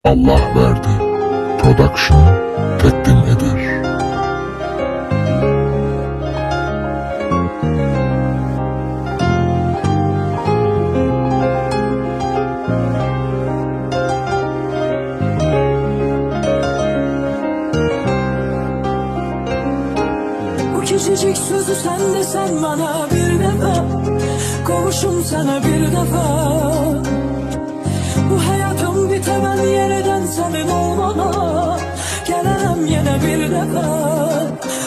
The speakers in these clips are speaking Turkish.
Allah verdi. Production takdim eder. Bu küçücük sözü sen desen bana bir defa, kavuşum sana bir defa. Bu hayatım bitemem yeniden senin olmana, gelemem yine bir defa.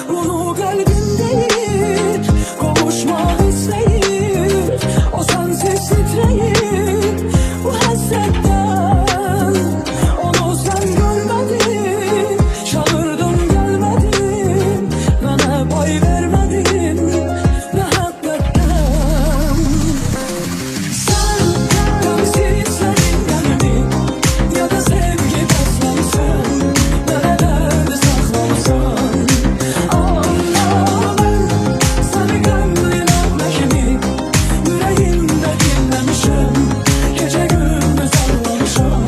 Bunu kalbim değil, kavuşmak isteyir. O sensiz titreyir bu hasretten. Onu sen görmedin, çağırdım gelmedin. Bana pay vermedin muhabbetten. Sen temsilcisin gelmedin, ya da sevgi beslensen. Nerelerde saklansan Allah'ım, seni gönlüne mekini yüreğimde dinlemişim, gece gündüz ağlamışım.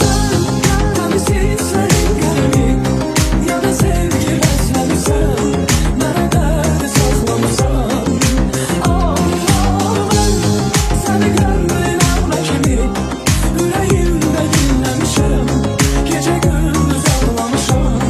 Sen temsilcisin gelmedin, ya da sevgi beslensen. Nerelerde saklansan Allah'ım, seni gönlüne mekini yüreğimde dinlemişim, gece gündüz ağlamışım.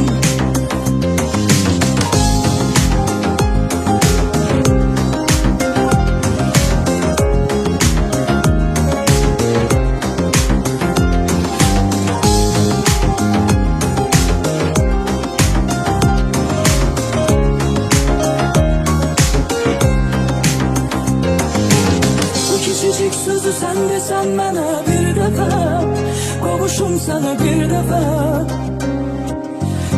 Bu küçücük sözü sen desen bana bir defa, kavuşum sana bir defa.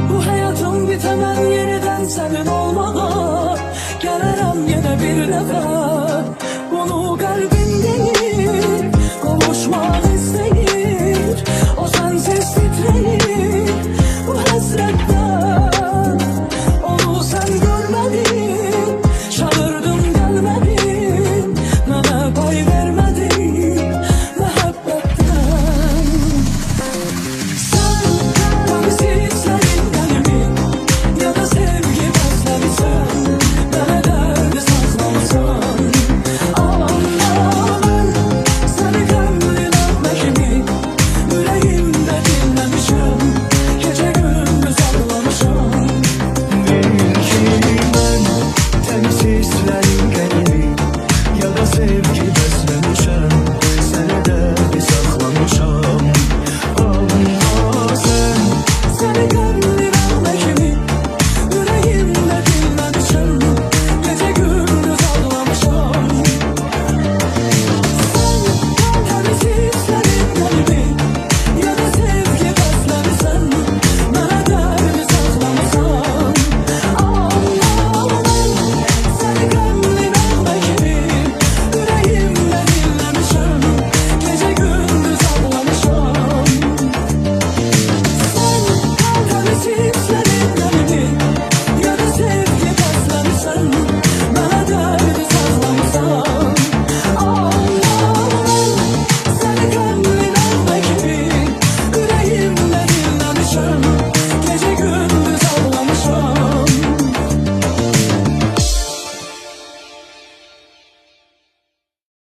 Bu hayatım bitemem yeniden senin olmana, gelirim yine bir defa. Bunu kalbim değil, kavuşmak